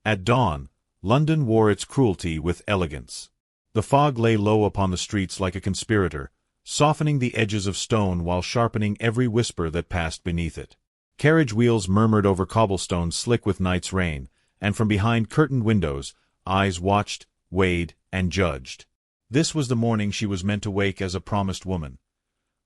At dawn, London wore its cruelty with elegance. The fog lay low upon the streets like a conspirator, softening the edges of stone while sharpening every whisper that passed beneath it. Carriage wheels murmured over cobblestones slick with night's rain, and from behind curtained windows, eyes watched, weighed, and judged. This was the morning she was meant to wake as a promised woman,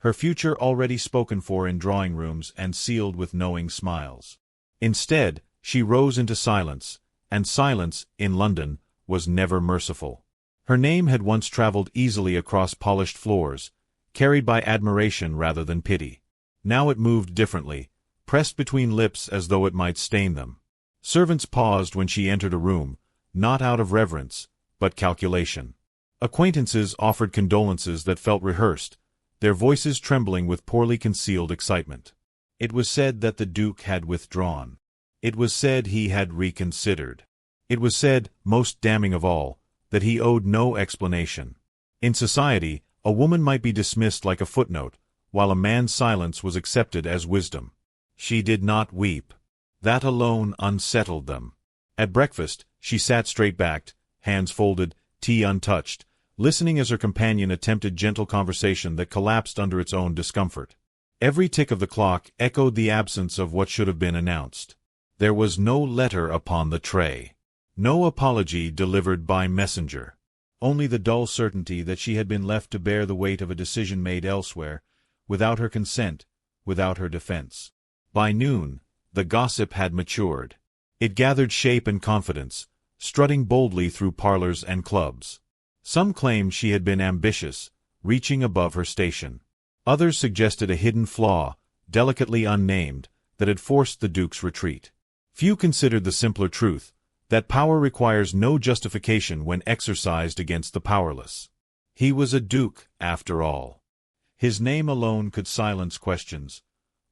her future already spoken for in drawing-rooms and sealed with knowing smiles. Instead, she rose into silence, and silence, in London, was never merciful. Her name had once traveled easily across polished floors, carried by admiration rather than pity. Now it moved differently, pressed between lips as though it might stain them. Servants paused when she entered a room, not out of reverence, but calculation. Acquaintances offered condolences that felt rehearsed, their voices trembling with poorly concealed excitement. It was said that the Duke had withdrawn. It was said he had reconsidered. It was said, most damning of all, that he owed no explanation. In society, a woman might be dismissed like a footnote, while a man's silence was accepted as wisdom. She did not weep. That alone unsettled them. At breakfast, she sat straight-backed, hands folded, tea untouched, listening as her companion attempted gentle conversation that collapsed under its own discomfort. Every tick of the clock echoed the absence of what should have been announced. There was no letter upon the tray. No apology delivered by messenger. Only the dull certainty that she had been left to bear the weight of a decision made elsewhere, without her consent, without her defense. By noon, the gossip had matured. It gathered shape and confidence, strutting boldly through parlors and clubs. Some claimed she had been ambitious, reaching above her station. Others suggested a hidden flaw, delicately unnamed, that had forced the Duke's retreat. Few considered the simpler truth, that power requires no justification when exercised against the powerless. He was a duke, after all. His name alone could silence questions,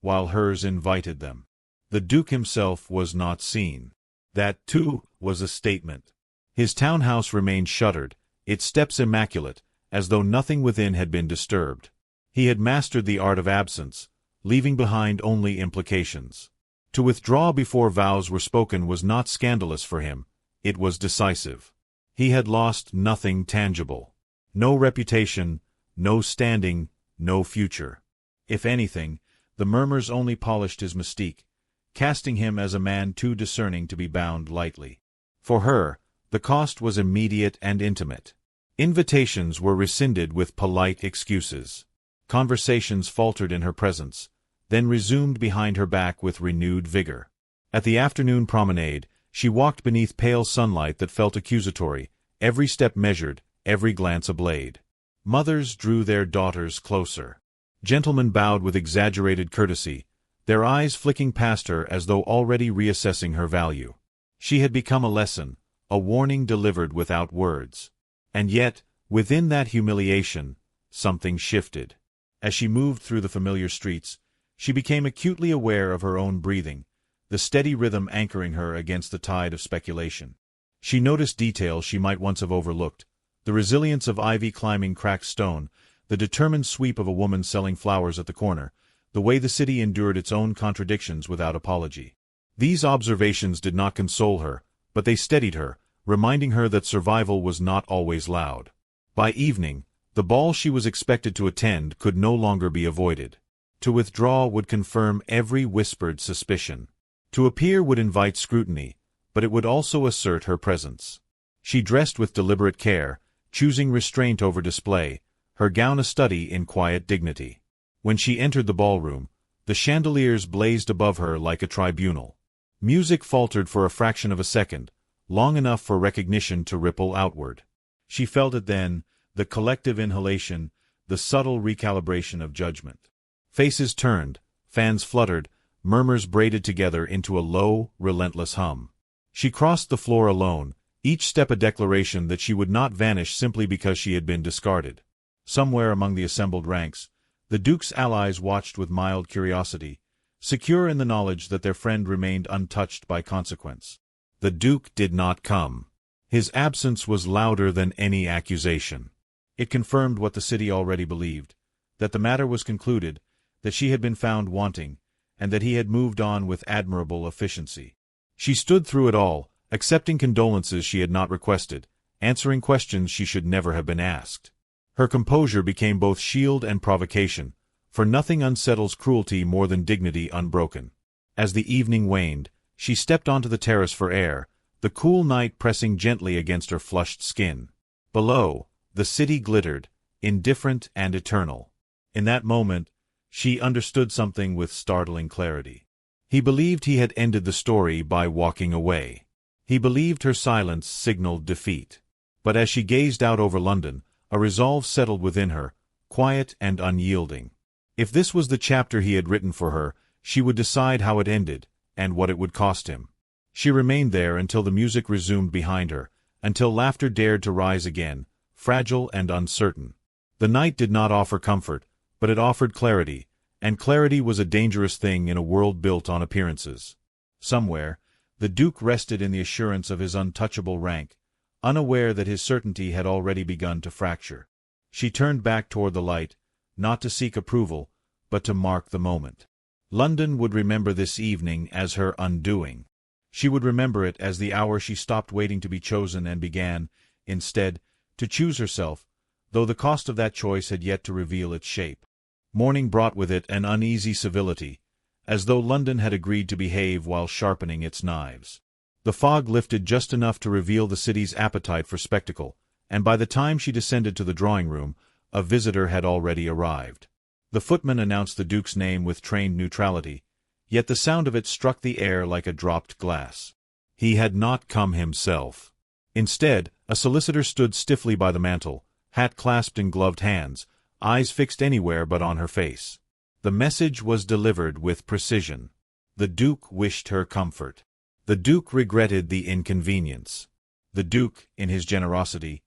while hers invited them. The Duke himself was not seen. That, too, was a statement. His townhouse remained shuttered, its steps immaculate, as though nothing within had been disturbed. He had mastered the art of absence, leaving behind only implications. To withdraw before vows were spoken was not scandalous for him, it was decisive. He had lost nothing tangible. No reputation, no standing, no future. If anything, the murmurs only polished his mystique, casting him as a man too discerning to be bound lightly. For her, the cost was immediate and intimate. Invitations were rescinded with polite excuses. Conversations faltered in her presence, then resumed behind her back with renewed vigor. At the afternoon promenade, she walked beneath pale sunlight that felt accusatory, every step measured, every glance a blade. Mothers drew their daughters closer. Gentlemen bowed with exaggerated courtesy, their eyes flicking past her as though already reassessing her value. She had become a lesson, a warning delivered without words. And yet, within that humiliation, something shifted. As she moved through the familiar streets, she became acutely aware of her own breathing, the steady rhythm anchoring her against the tide of speculation. She noticed details she might once have overlooked, the resilience of ivy climbing cracked stone, the determined sweep of a woman selling flowers at the corner, the way the city endured its own contradictions without apology. These observations did not console her, but they steadied her, reminding her that survival was not always loud. By evening, the ball she was expected to attend could no longer be avoided. To withdraw would confirm every whispered suspicion. To appear would invite scrutiny, but it would also assert her presence. She dressed with deliberate care, choosing restraint over display, her gown a study in quiet dignity. When she entered the ballroom, the chandeliers blazed above her like a tribunal. Music faltered for a fraction of a second, long enough for recognition to ripple outward. She felt it then, the collective inhalation, the subtle recalibration of judgment. Faces turned, fans fluttered, murmurs braided together into a low, relentless hum. She crossed the floor alone, each step a declaration that she would not vanish simply because she had been discarded. Somewhere among the assembled ranks, the Duke's allies watched with mild curiosity, secure in the knowledge that their friend remained untouched by consequence. The Duke did not come. His absence was louder than any accusation. It confirmed what the city already believed, that the matter was concluded, that she had been found wanting, and that he had moved on with admirable efficiency. She stood through it all, accepting condolences she had not requested, answering questions she should never have been asked. Her composure became both shield and provocation, for nothing unsettles cruelty more than dignity unbroken. As the evening waned, she stepped onto the terrace for air, the cool night pressing gently against her flushed skin. Below, the city glittered, indifferent and eternal. In that moment, she understood something with startling clarity. He believed he had ended the story by walking away. He believed her silence signaled defeat. But as she gazed out over London, a resolve settled within her, quiet and unyielding. If this was the chapter he had written for her, she would decide how it ended, and what it would cost him. She remained there until the music resumed behind her, until laughter dared to rise again, fragile and uncertain. The night did not offer comfort, but it offered clarity, and clarity was a dangerous thing in a world built on appearances. Somewhere, the Duke rested in the assurance of his untouchable rank, unaware that his certainty had already begun to fracture. She turned back toward the light, not to seek approval, but to mark the moment. London would remember this evening as her undoing. She would remember it as the hour she stopped waiting to be chosen and began, instead, to choose herself, though the cost of that choice had yet to reveal its shape. Morning brought with it an uneasy civility, as though London had agreed to behave while sharpening its knives. The fog lifted just enough to reveal the city's appetite for spectacle, and by the time she descended to the drawing-room, a visitor had already arrived. The footman announced the Duke's name with trained neutrality, yet the sound of it struck the air like a dropped glass. He had not come himself. Instead, a solicitor stood stiffly by the mantel, hat clasped in gloved hands, eyes fixed anywhere but on her face. The message was delivered with precision. The Duke wished her comfort. The Duke regretted the inconvenience. The Duke, in his generosity,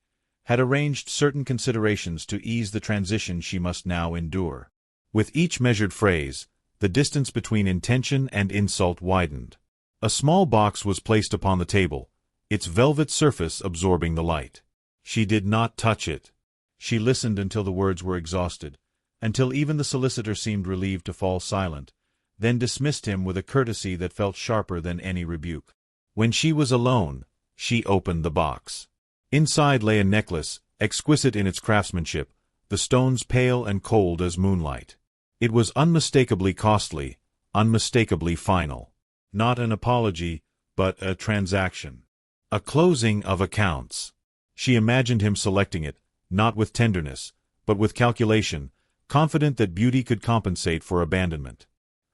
had arranged certain considerations to ease the transition she must now endure. With each measured phrase, the distance between intention and insult widened. A small box was placed upon the table, its velvet surface absorbing the light. She did not touch it. She listened until the words were exhausted, until even the solicitor seemed relieved to fall silent, then dismissed him with a courtesy that felt sharper than any rebuke. When she was alone, she opened the box. Inside lay a necklace, exquisite in its craftsmanship, the stones pale and cold as moonlight. It was unmistakably costly, unmistakably final. Not an apology, but a transaction. A closing of accounts. She imagined him selecting it, not with tenderness, but with calculation, confident that beauty could compensate for abandonment.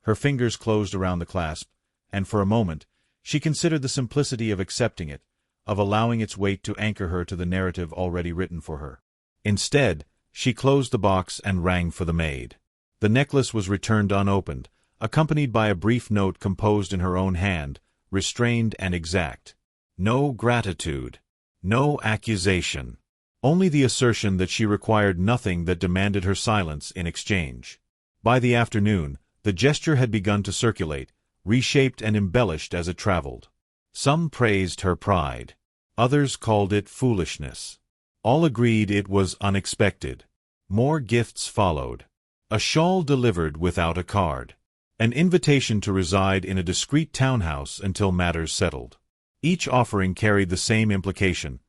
Her fingers closed around the clasp, and for a moment, she considered the simplicity of accepting it, of allowing its weight to anchor her to the narrative already written for her. Instead, she closed the box and rang for the maid. The necklace was returned unopened, accompanied by a brief note composed in her own hand, restrained and exact. No gratitude. No accusation. Only the assertion that she required nothing that demanded her silence in exchange. By the afternoon, the gesture had begun to circulate, reshaped and embellished as it traveled. Some praised her pride. Others called it foolishness. All agreed it was unexpected. More gifts followed. A shawl delivered without a card. An invitation to reside in a discreet townhouse until matters settled. Each offering carried the same implication,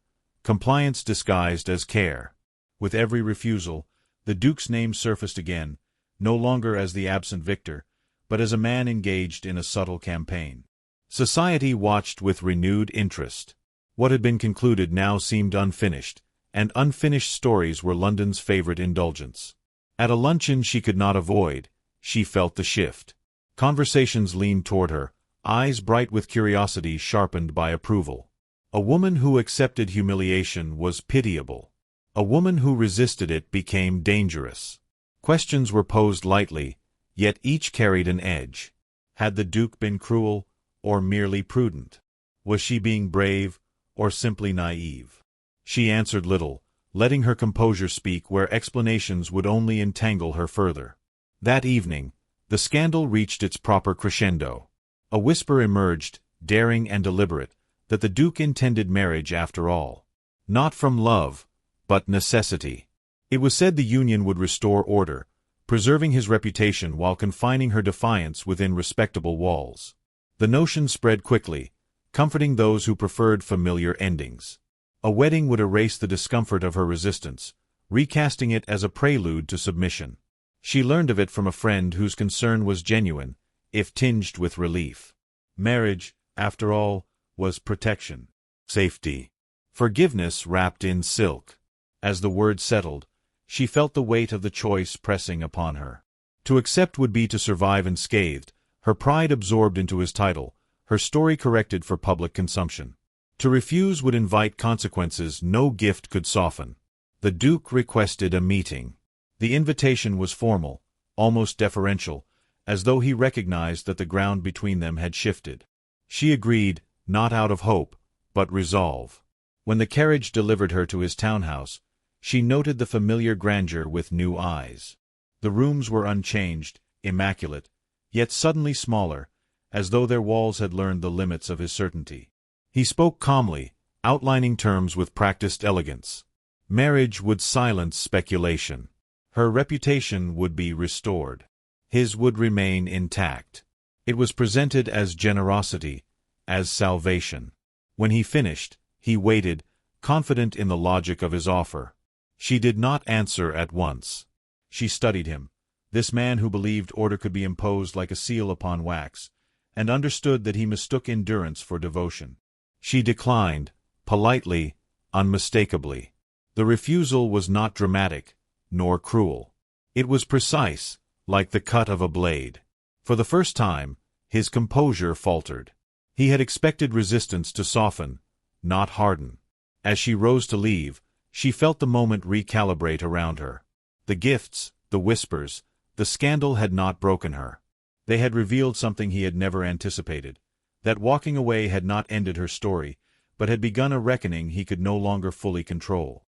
compliance disguised as care. With every refusal, the Duke's name surfaced again, no longer as the absent victor, but as a man engaged in a subtle campaign. Society watched with renewed interest. What had been concluded now seemed unfinished, and unfinished stories were London's favorite indulgence. At a luncheon she could not avoid, she felt the shift. Conversations leaned toward her, eyes bright with curiosity sharpened by approval. A woman who accepted humiliation was pitiable. A woman who resisted it became dangerous. Questions were posed lightly, yet each carried an edge. Had the Duke been cruel, or merely prudent? Was she being brave, or simply naive? She answered little, letting her composure speak where explanations would only entangle her further. That evening, the scandal reached its proper crescendo. A whisper emerged, daring and deliberate, that the Duke intended marriage after all. Not from love, but necessity. It was said the union would restore order, preserving his reputation while confining her defiance within respectable walls. The notion spread quickly, comforting those who preferred familiar endings. A wedding would erase the discomfort of her resistance, recasting it as a prelude to submission. She learned of it from a friend whose concern was genuine, if tinged with relief. Marriage, after all, was protection, safety, forgiveness wrapped in silk. As the word settled, she felt the weight of the choice pressing upon her. To accept would be to survive unscathed, her pride absorbed into his title, her story corrected for public consumption. To refuse would invite consequences no gift could soften. The Duke requested a meeting. The invitation was formal, almost deferential, as though he recognized that the ground between them had shifted. She agreed, not out of hope, but resolve. When the carriage delivered her to his townhouse, she noted the familiar grandeur with new eyes. The rooms were unchanged, immaculate, yet suddenly smaller, as though their walls had learned the limits of his certainty. He spoke calmly, outlining terms with practiced elegance. Marriage would silence speculation. Her reputation would be restored. His would remain intact. It was presented as generosity, as salvation. When he finished, he waited, confident in the logic of his offer. She did not answer at once. She studied him, this man who believed order could be imposed like a seal upon wax, and understood that he mistook endurance for devotion. She declined, politely, unmistakably. The refusal was not dramatic, nor cruel. It was precise, like the cut of a blade. For the first time, his composure faltered. He had expected resistance to soften, not harden. As she rose to leave, she felt the moment recalibrate around her. The gifts, the whispers, the scandal had not broken her. They had revealed something he had never anticipated. That walking away had not ended her story, but had begun a reckoning he could no longer fully control.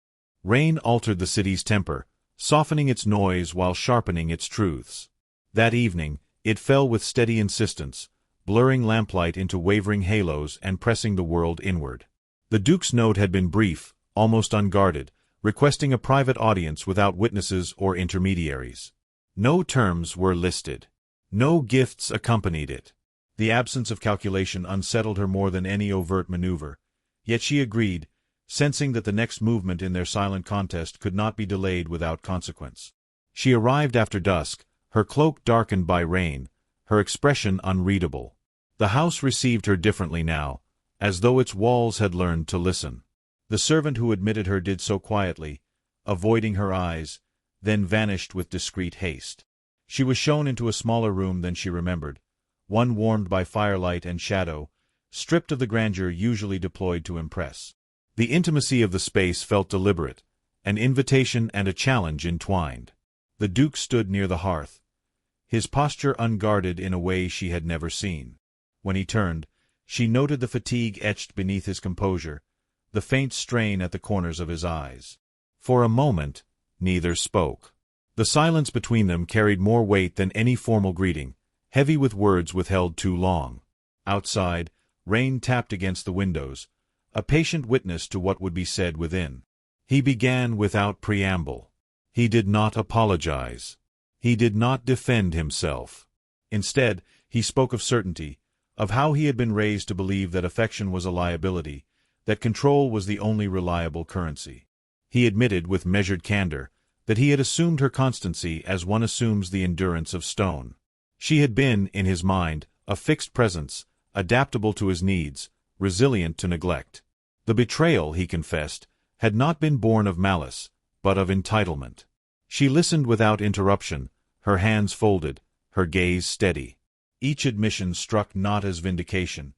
Rain altered the city's temper, softening its noise while sharpening its truths. That evening, it fell with steady insistence, blurring lamplight into wavering halos and pressing the world inward. The Duke's note had been brief, almost unguarded, requesting a private audience without witnesses or intermediaries. No terms were listed. No gifts accompanied it. The absence of calculation unsettled her more than any overt maneuver, yet she agreed, sensing that the next movement in their silent contest could not be delayed without consequence. She arrived after dusk, her cloak darkened by rain, her expression unreadable. The house received her differently now, as though its walls had learned to listen. The servant who admitted her did so quietly, avoiding her eyes, then vanished with discreet haste. She was shown into a smaller room than she remembered, one warmed by firelight and shadow, stripped of the grandeur usually deployed to impress. The intimacy of the space felt deliberate, an invitation and a challenge entwined. The Duke stood near the hearth, his posture unguarded in a way she had never seen. When he turned, she noted the fatigue etched beneath his composure, the faint strain at the corners of his eyes. For a moment, neither spoke. The silence between them carried more weight than any formal greeting, heavy with words withheld too long. Outside, rain tapped against the windows, a patient witness to what would be said within. He began without preamble. He did not apologize. He did not defend himself. Instead, he spoke of certainty, of how he had been raised to believe that affection was a liability, that control was the only reliable currency. He admitted with measured candor that he had assumed her constancy as one assumes the endurance of stone. She had been, in his mind, a fixed presence, adaptable to his needs, resilient to neglect. The betrayal, he confessed, had not been born of malice, but of entitlement. She listened without interruption, her hands folded, her gaze steady. Each admission struck not as vindication,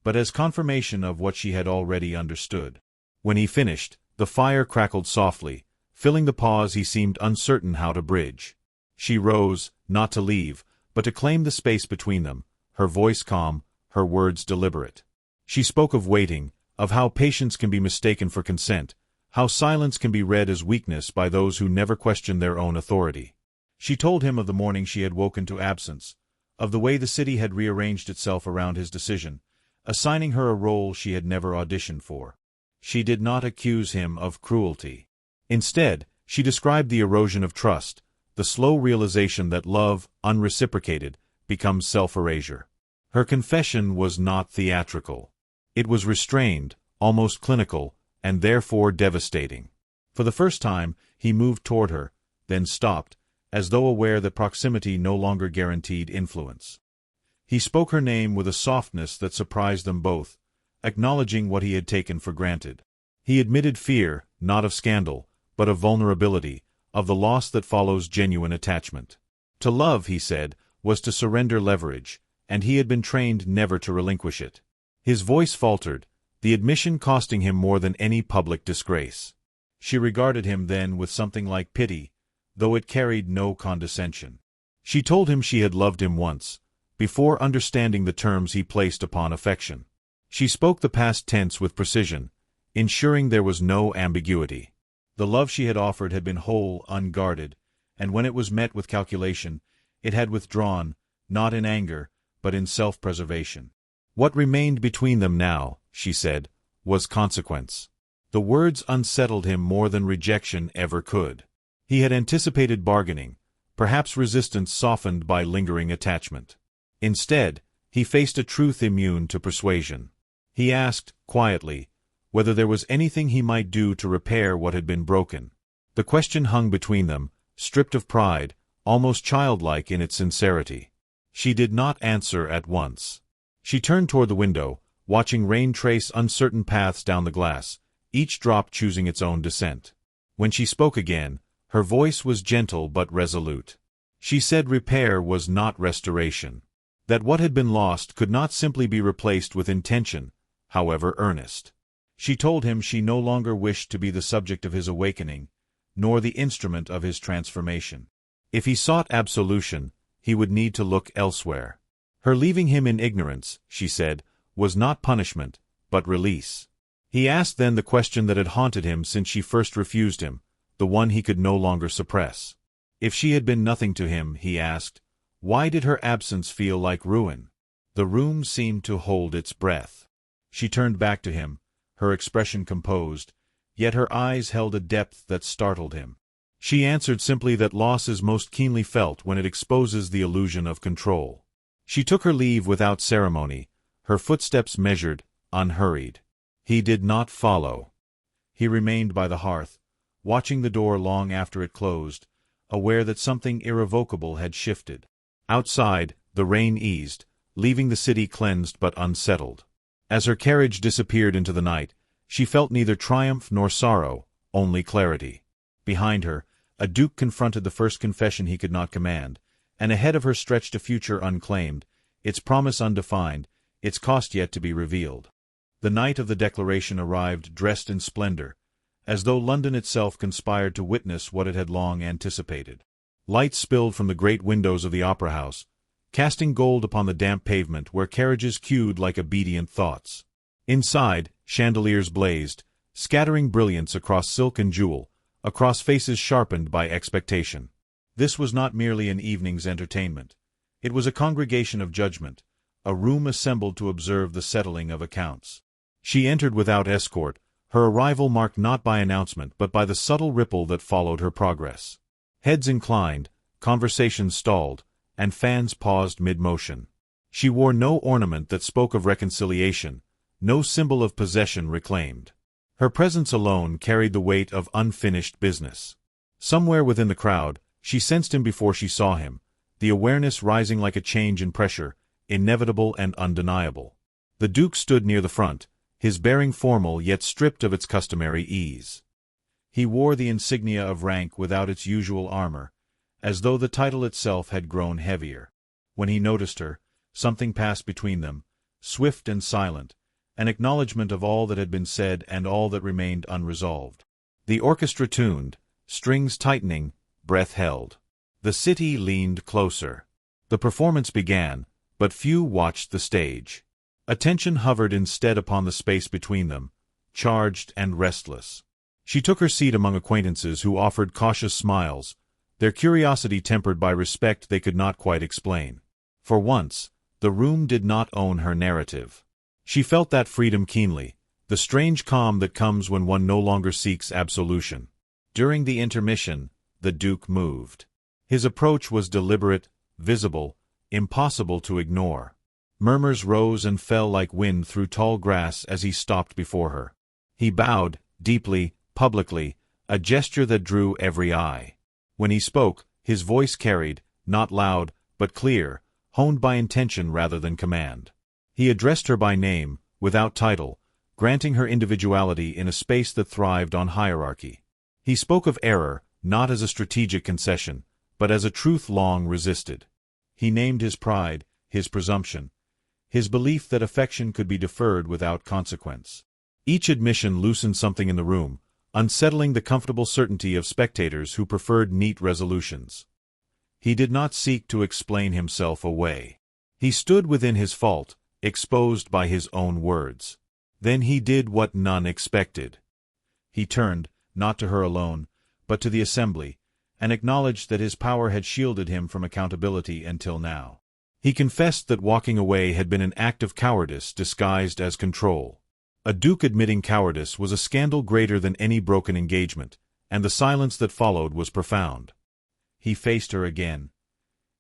but as confirmation of what she had already understood. When he finished, the fire crackled softly, filling the pause he seemed uncertain how to bridge. She rose, not to leave, but to claim the space between them, her voice calm, her words deliberate. She spoke of waiting, of how patience can be mistaken for consent, how silence can be read as weakness by those who never question their own authority. She told him of the morning she had woken to absence, of the way the city had rearranged itself around his decision, assigning her a role she had never auditioned for. She did not accuse him of cruelty. Instead, she described the erosion of trust, the slow realization that love, unreciprocated, becomes self-erasure. Her confession was not theatrical. It was restrained, almost clinical, and therefore devastating. For the first time, he moved toward her, then stopped, as though aware that proximity no longer guaranteed influence. He spoke her name with a softness that surprised them both, acknowledging what he had taken for granted. He admitted fear, not of scandal, but of vulnerability, of the loss that follows genuine attachment. To love, he said, was to surrender leverage, and he had been trained never to relinquish it. His voice faltered, the admission costing him more than any public disgrace. She regarded him then with something like pity, though it carried no condescension. She told him she had loved him once, before understanding the terms he placed upon affection. She spoke the past tense with precision, ensuring there was no ambiguity. The love she had offered had been whole, unguarded, and when it was met with calculation, it had withdrawn, not in anger, but in self-preservation. What remained between them now, she said, was consequence. The words unsettled him more than rejection ever could. He had anticipated bargaining, perhaps resistance softened by lingering attachment. Instead, he faced a truth immune to persuasion. He asked, quietly, whether there was anything he might do to repair what had been broken. The question hung between them, stripped of pride, almost childlike in its sincerity. She did not answer at once. She turned toward the window, watching rain trace uncertain paths down the glass, each drop choosing its own descent. When she spoke again, her voice was gentle but resolute. She said repair was not restoration. That what had been lost could not simply be replaced with intention, however earnest. She told him she no longer wished to be the subject of his awakening, nor the instrument of his transformation. If he sought absolution, he would need to look elsewhere. Her leaving him in ignorance, she said, was not punishment, but release. He asked then the question that had haunted him since she first refused him, the one he could no longer suppress. If she had been nothing to him, he asked, why did her absence feel like ruin? The room seemed to hold its breath. She turned back to him, her expression composed, yet her eyes held a depth that startled him. She answered simply that loss is most keenly felt when it exposes the illusion of control. She took her leave without ceremony, her footsteps measured, unhurried. He did not follow. He remained by the hearth, watching the door long after it closed, aware that something irrevocable had shifted. Outside, the rain eased, leaving the city cleansed but unsettled. As her carriage disappeared into the night, she felt neither triumph nor sorrow, only clarity. Behind her, a duke confronted the first confession he could not command, and ahead of her stretched a future unclaimed, its promise undefined, its cost yet to be revealed. The night of the declaration arrived dressed in splendor, as though London itself conspired to witness what it had long anticipated. Lights spilled from the great windows of the opera house, casting gold upon the damp pavement where carriages queued like obedient thoughts. Inside, chandeliers blazed, scattering brilliance across silk and jewel, across faces sharpened by expectation. This was not merely an evening's entertainment. It was a congregation of judgment, a room assembled to observe the settling of accounts. She entered without escort, her arrival marked not by announcement but by the subtle ripple that followed her progress. Heads inclined, conversations stalled, and fans paused mid-motion. She wore no ornament that spoke of reconciliation, no symbol of possession reclaimed. Her presence alone carried the weight of unfinished business. Somewhere within the crowd, she sensed him before she saw him, the awareness rising like a change in pressure, inevitable and undeniable. The Duke stood near the front, his bearing formal yet stripped of its customary ease. He wore the insignia of rank without its usual armor, as though the title itself had grown heavier. When he noticed her, something passed between them, swift and silent, an acknowledgment of all that had been said and all that remained unresolved. The orchestra tuned, strings tightening, breath held. The city leaned closer. The performance began, but few watched the stage. Attention hovered instead upon the space between them, charged and restless. She took her seat among acquaintances who offered cautious smiles, their curiosity tempered by respect they could not quite explain. For once, the room did not own her narrative. She felt that freedom keenly, the strange calm that comes when one no longer seeks absolution. During the intermission, the Duke moved. His approach was deliberate, visible, impossible to ignore. Murmurs rose and fell like wind through tall grass as he stopped before her. He bowed, deeply, publicly, a gesture that drew every eye. When he spoke, his voice carried, not loud, but clear, honed by intention rather than command. He addressed her by name, without title, granting her individuality in a space that thrived on hierarchy. He spoke of error, not as a strategic concession, but as a truth long resisted. He named his pride, his presumption, his belief that affection could be deferred without consequence. Each admission loosened something in the room, unsettling the comfortable certainty of spectators who preferred neat resolutions. He did not seek to explain himself away. He stood within his fault, exposed by his own words. Then he did what none expected. He turned, not to her alone, but to the assembly, and acknowledged that his power had shielded him from accountability until now. He confessed that walking away had been an act of cowardice disguised as control. A duke admitting cowardice was a scandal greater than any broken engagement, and the silence that followed was profound. He faced her again,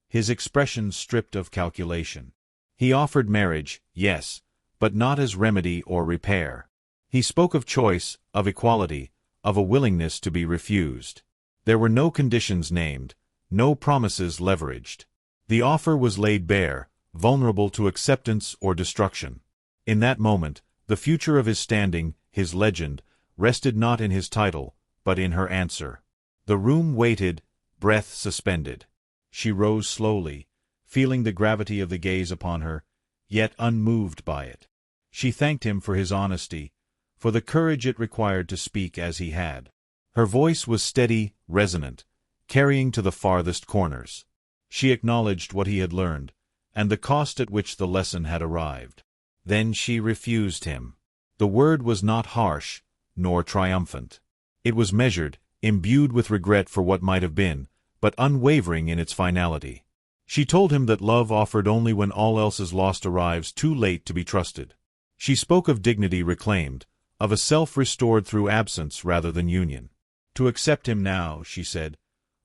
his expression stripped of calculation. He offered marriage, yes, but not as remedy or repair. He spoke of choice, of equality, of a willingness to be refused. There were no conditions named, no promises leveraged. The offer was laid bare, vulnerable to acceptance or destruction. In that moment, the future of his standing, his legend, rested not in his title, but in her answer. The room waited, breath suspended. She rose slowly, feeling the gravity of the gaze upon her, yet unmoved by it. She thanked him for his honesty, for the courage it required to speak as he had. Her voice was steady, resonant, carrying to the farthest corners. She acknowledged what he had learned, and the cost at which the lesson had arrived. Then she refused him. The word was not harsh, nor triumphant. It was measured, imbued with regret for what might have been, but unwavering in its finality. She told him that love offered only when all else is lost arrives too late to be trusted. She spoke of dignity reclaimed, of a self restored through absence rather than union. To accept him now, she said,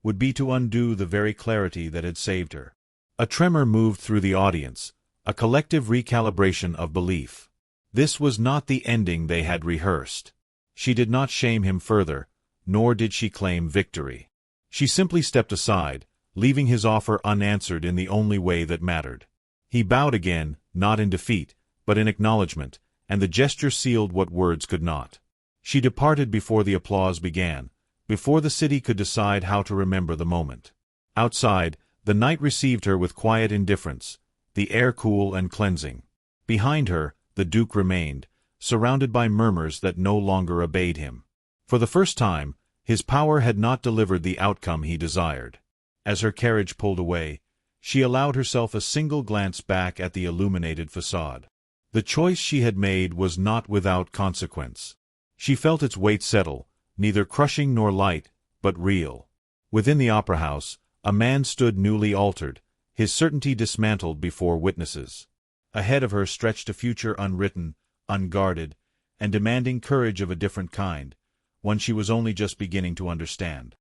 would be to undo the very clarity that had saved her. A tremor moved through the audience, a collective recalibration of belief. This was not the ending they had rehearsed. She did not shame him further, nor did she claim victory. She simply stepped aside, leaving his offer unanswered in the only way that mattered. He bowed again, not in defeat, but in acknowledgment, and the gesture sealed what words could not. She departed before the applause began, before the city could decide how to remember the moment. Outside, the night received her with quiet indifference, the air cool and cleansing. Behind her, the Duke remained, surrounded by murmurs that no longer obeyed him. For the first time, his power had not delivered the outcome he desired. As her carriage pulled away, she allowed herself a single glance back at the illuminated facade. The choice she had made was not without consequence. She felt its weight settle, neither crushing nor light, but real. Within the opera house, a man stood newly altered, his certainty dismantled before witnesses. Ahead of her stretched a future unwritten, unguarded, and demanding courage of a different kind, one she was only just beginning to understand.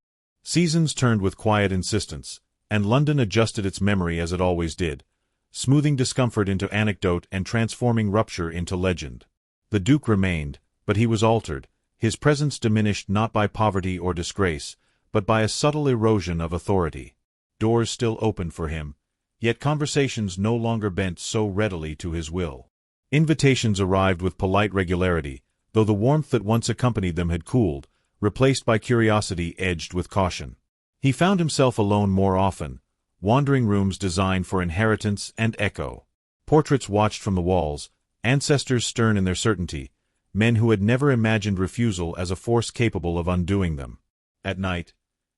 Seasons turned with quiet insistence, and London adjusted its memory as it always did, smoothing discomfort into anecdote and transforming rupture into legend. The Duke remained, but he was altered, his presence diminished not by poverty or disgrace, but by a subtle erosion of authority. Doors still opened for him, yet conversations no longer bent so readily to his will. Invitations arrived with polite regularity, though the warmth that once accompanied them had cooled, replaced by curiosity edged with caution. He found himself alone more often, wandering rooms designed for inheritance and echo. Portraits watched from the walls, ancestors stern in their certainty, men who had never imagined refusal as a force capable of undoing them. At night,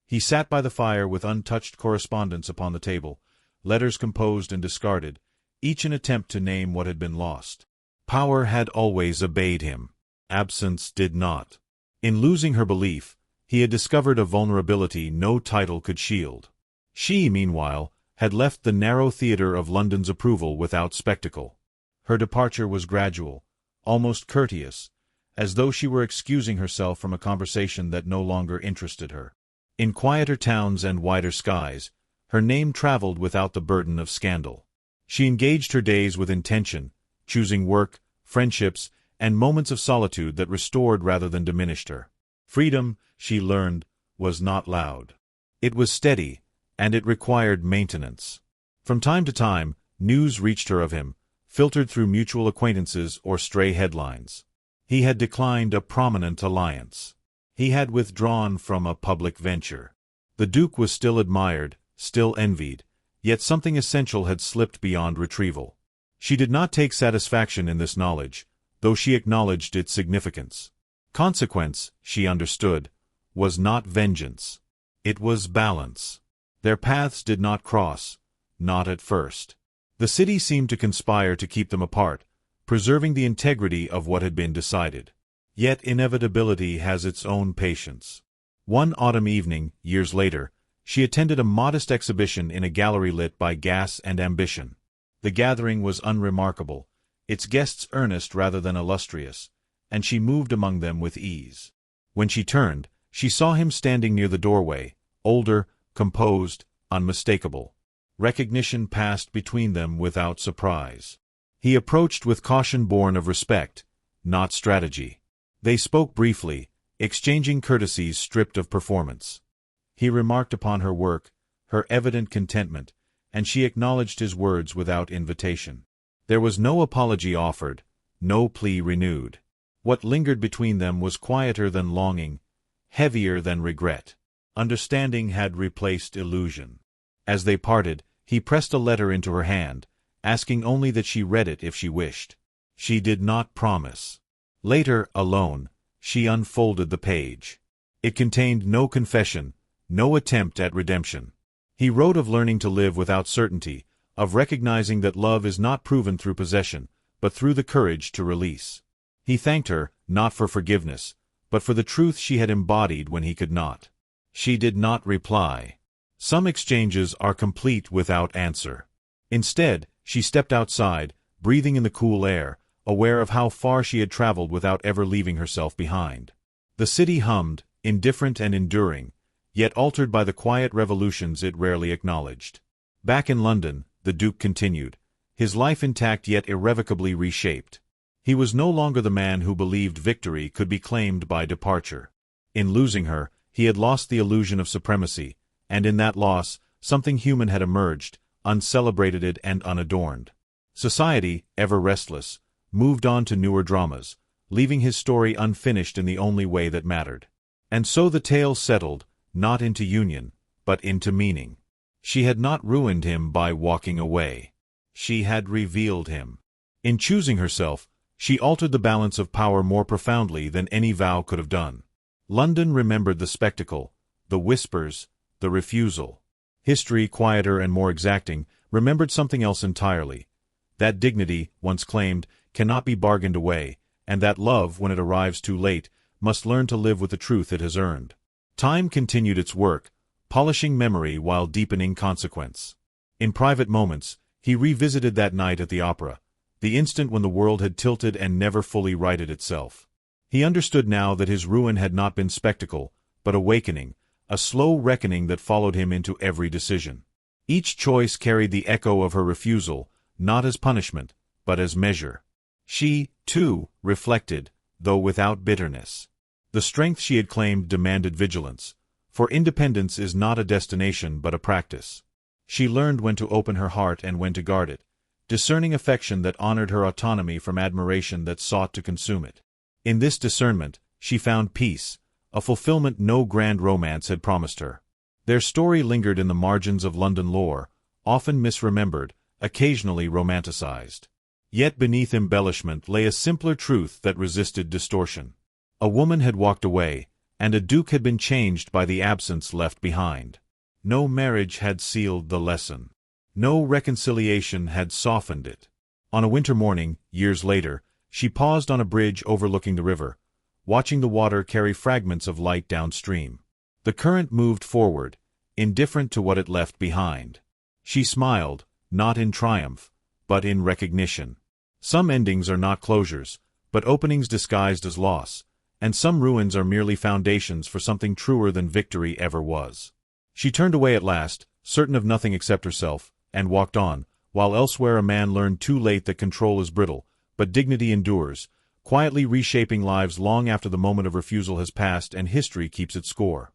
he sat by the fire with untouched correspondence upon the table, letters composed and discarded, each an attempt to name what had been lost. Power had always obeyed him. Absence did not. In losing her belief, he had discovered a vulnerability no title could shield. She, meanwhile, had left the narrow theatre of London's approval without spectacle. Her departure was gradual, almost courteous, as though she were excusing herself from a conversation that no longer interested her. In quieter towns and wider skies, her name traveled without the burden of scandal. She engaged her days with intention, choosing work, friendships, and moments of solitude that restored rather than diminished her. Freedom, she learned, was not loud. It was steady, and it required maintenance. From time to time, news reached her of him, filtered through mutual acquaintances or stray headlines. He had declined a prominent alliance. He had withdrawn from a public venture. The Duke was still admired, still envied, yet something essential had slipped beyond retrieval. She did not take satisfaction in this knowledge, though she acknowledged its significance. Consequence, she understood, was not vengeance. It was balance. Their paths did not cross, not at first. The city seemed to conspire to keep them apart, preserving the integrity of what had been decided. Yet inevitability has its own patience. One autumn evening, years later, she attended a modest exhibition in a gallery lit by gas and ambition. The gathering was unremarkable, its guests earnest rather than illustrious, and she moved among them with ease. When she turned, she saw him standing near the doorway, older, composed, unmistakable. Recognition passed between them without surprise. He approached with caution born of respect, not strategy. They spoke briefly, exchanging courtesies stripped of performance. He remarked upon her work, her evident contentment, and she acknowledged his words without invitation. There was no apology offered, no plea renewed. What lingered between them was quieter than longing, heavier than regret. Understanding had replaced illusion. As they parted, he pressed a letter into her hand, asking only that she read it if she wished. She did not promise. Later, alone, she unfolded the page. It contained no confession, no attempt at redemption. He wrote of learning to live without certainty, of recognizing that love is not proven through possession, but through the courage to release. He thanked her, not for forgiveness, but for the truth she had embodied when he could not. She did not reply. Some exchanges are complete without answer. Instead, she stepped outside, breathing in the cool air, aware of how far she had traveled without ever leaving herself behind. The city hummed, indifferent and enduring, yet altered by the quiet revolutions it rarely acknowledged. Back in London, the Duke continued, his life intact yet irrevocably reshaped. He was no longer the man who believed victory could be claimed by departure. In losing her, he had lost the illusion of supremacy, and in that loss, something human had emerged, uncelebrated and unadorned. Society, ever restless, moved on to newer dramas, leaving his story unfinished in the only way that mattered. And so the tale settled, not into union, but into meaning. She had not ruined him by walking away. She had revealed him. In choosing herself, she altered the balance of power more profoundly than any vow could have done. London remembered the spectacle, the whispers, the refusal. History, quieter and more exacting, remembered something else entirely. That dignity, once claimed, cannot be bargained away, and that love, when it arrives too late, must learn to live with the truth it has earned. Time continued its work, polishing memory while deepening consequence. In private moments, he revisited that night at the opera, the instant when the world had tilted and never fully righted itself. He understood now that his ruin had not been spectacle, but awakening, a slow reckoning that followed him into every decision. Each choice carried the echo of her refusal, not as punishment, but as measure. She, too, reflected, though without bitterness. The strength she had claimed demanded vigilance, for independence is not a destination but a practice. She learned when to open her heart and when to guard it, discerning affection that honored her autonomy from admiration that sought to consume it. In this discernment, she found peace, a fulfillment no grand romance had promised her. Their story lingered in the margins of London lore, often misremembered, occasionally romanticized. Yet beneath embellishment lay a simpler truth that resisted distortion. A woman had walked away, and a duke had been changed by the absence left behind. No marriage had sealed the lesson. No reconciliation had softened it. On a winter morning, years later, she paused on a bridge overlooking the river, watching the water carry fragments of light downstream. The current moved forward, indifferent to what it left behind. She smiled, not in triumph, but in recognition. Some endings are not closures, but openings disguised as loss, and some ruins are merely foundations for something truer than victory ever was. She turned away at last, certain of nothing except herself, and walked on, while elsewhere a man learned too late that control is brittle, but dignity endures, quietly reshaping lives long after the moment of refusal has passed and history keeps its score.